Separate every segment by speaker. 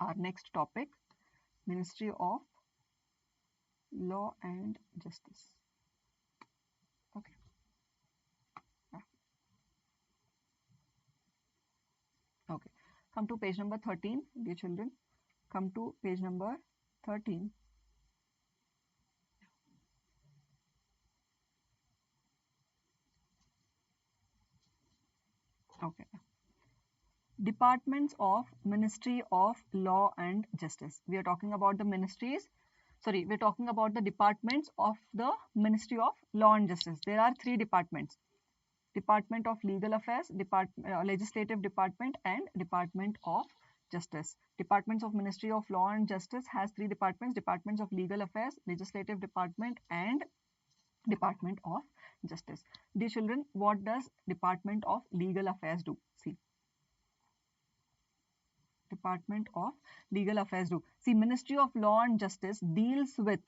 Speaker 1: our next topic, Ministry of Law and Justice. Okay. Okay. Come to page number 13, dear children. Come to page number 13. Okay. Departments of Ministry of Law and Justice. We are talking about the ministries. Sorry, we're talking about the departments of the Ministry of Law and Justice. There are 3 departments. Department of Legal Affairs, Legislative Department and Department of Justice. Departments of Ministry of Law and Justice has 3 departments, Departments of Legal Affairs, Legislative Department and Department of Justice. Dear children, what does Department of Legal Affairs do? See. Department of Legal Affairs do. See, Ministry of Law and Justice deals with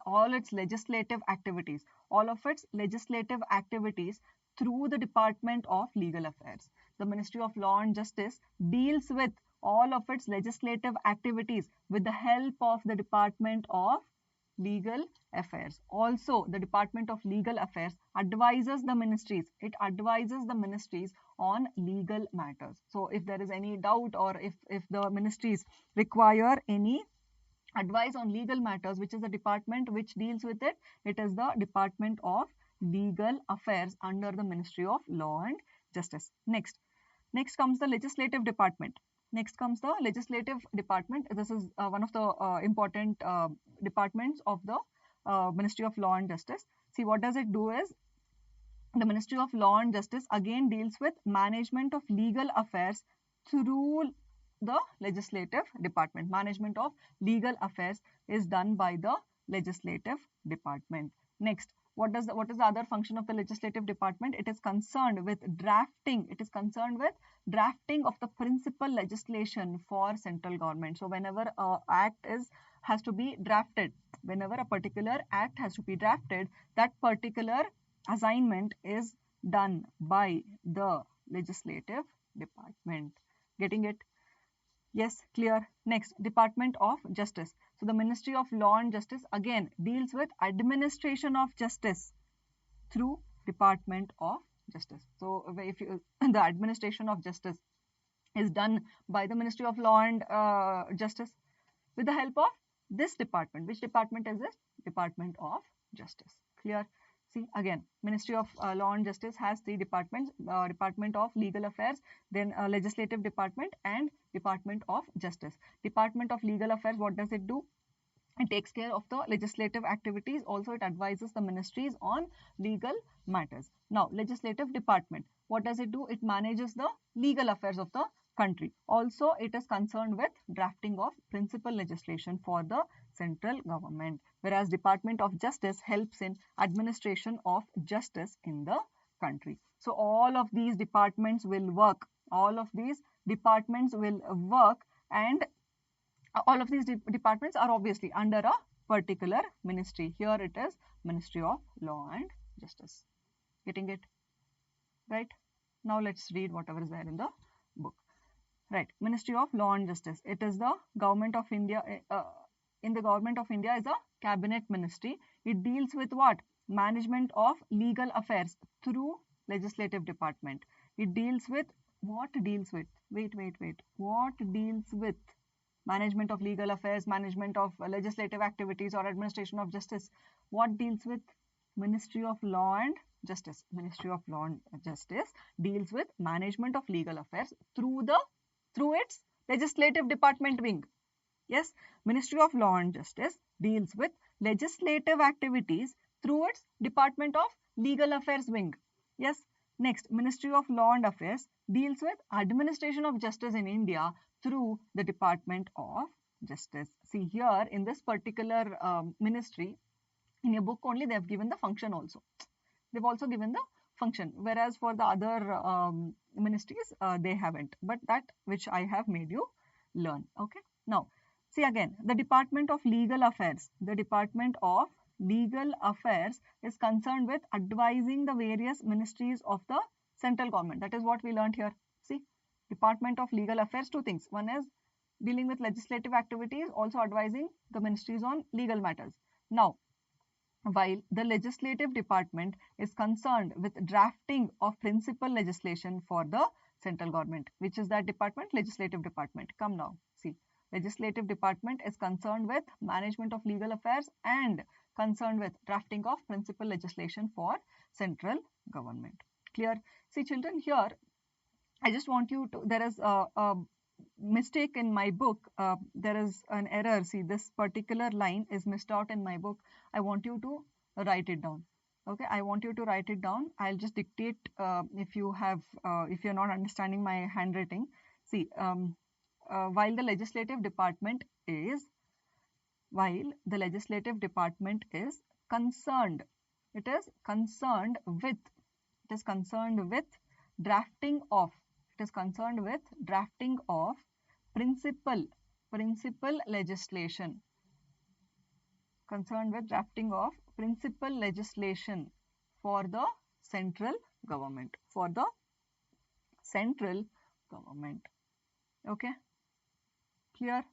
Speaker 1: all its legislative activities. All of its legislative activities through the Department of Legal Affairs. The Ministry of Law and Justice deals with all of its legislative activities with the help of the Department of Legal Affairs. Also, the Department of Legal Affairs advises the ministries. It advises the ministries on legal matters. So, if there is any doubt or if the ministries require any advice on legal matters, which is the department which deals with it, it is the Department of Legal Affairs under the Ministry of Law and Justice. Next comes the Legislative Department. Next comes the Legislative Department. This is one of the important departments of the Ministry of Law and Justice. See, what does it do is, the Ministry of Law and Justice again deals with management of legal affairs through the Legislative Department. Management of legal affairs is done by the Legislative Department. Next, what is the other function of the Legislative Department? It is concerned with drafting. It is concerned with drafting of the principal legislation for central government. So whenever an act has to be drafted, whenever a particular act has to be drafted, that particular assignment is done by the Legislative Department. Getting it? Yes, clear. Next, Department of Justice. So the Ministry of Law and Justice again deals with administration of justice through Department of Justice. So if the administration of justice is done by the Ministry of Law and Justice with the help of this department. Which department is this? Department of Justice. Clear? See, again, Ministry of Law and Justice has 3 departments, Department of Legal Affairs, then Legislative Department and Department of Justice. Department of Legal Affairs, what does it do? It takes care of the legislative activities. Also, it advises the ministries on legal matters. Now, Legislative Department, what does it do? It manages the legal affairs of the country. Also, it is concerned with drafting of principal legislation for the central government, whereas Department of Justice helps in administration of justice in the country. So all of these departments will work. All of these departments will work, and all of these departments are obviously under a particular ministry. Here it is Ministry of Law and Justice. Getting it? Right? Now let's read whatever is there in the book. Right, Ministry of Law and Justice. It is the Government of India. In the Government of India is a cabinet ministry. It deals with what? Management of legal affairs through Legislative Department. It deals with what? Deals with? Wait. What deals with? Management of legal affairs, management of legislative activities or administration of justice. What deals with? Ministry of Law and Justice. Ministry of Law and Justice deals with management of legal affairs through its Legislative Department wing. Yes, Ministry of Law and Justice deals with legislative activities through its Department of Legal Affairs wing. Yes, next, Ministry of Law and Affairs deals with administration of justice in India through the Department of Justice. See, here in this particular ministry, in your book only they have given the function also. They've also given the function, whereas for the other ministries they haven't, but that which I have made you learn. Okay, now see again, the Department of Legal Affairs. The Department of Legal Affairs is concerned with advising the various ministries of the central government. That is what we learned here. See, Department of Legal Affairs, 2 things. One is dealing with legislative activities, also advising the ministries on legal matters. Now, while the legislative department is concerned with drafting of principal legislation for the central government, which is that department? Legislative department. Come now, see, legislative department is concerned with management of legal affairs and concerned with drafting of principal legislation for central government. Clear? See children, here I just want you to, there is a mistake in my book. There is an error. See, this particular line is missed out in my book. I want you to write it down. Okay, I want you to write it down. I'll just dictate if you have, if you're not understanding my handwriting. See, while the legislative department is concerned, it is concerned with drafting of principal legislation, for the central government, okay, clear?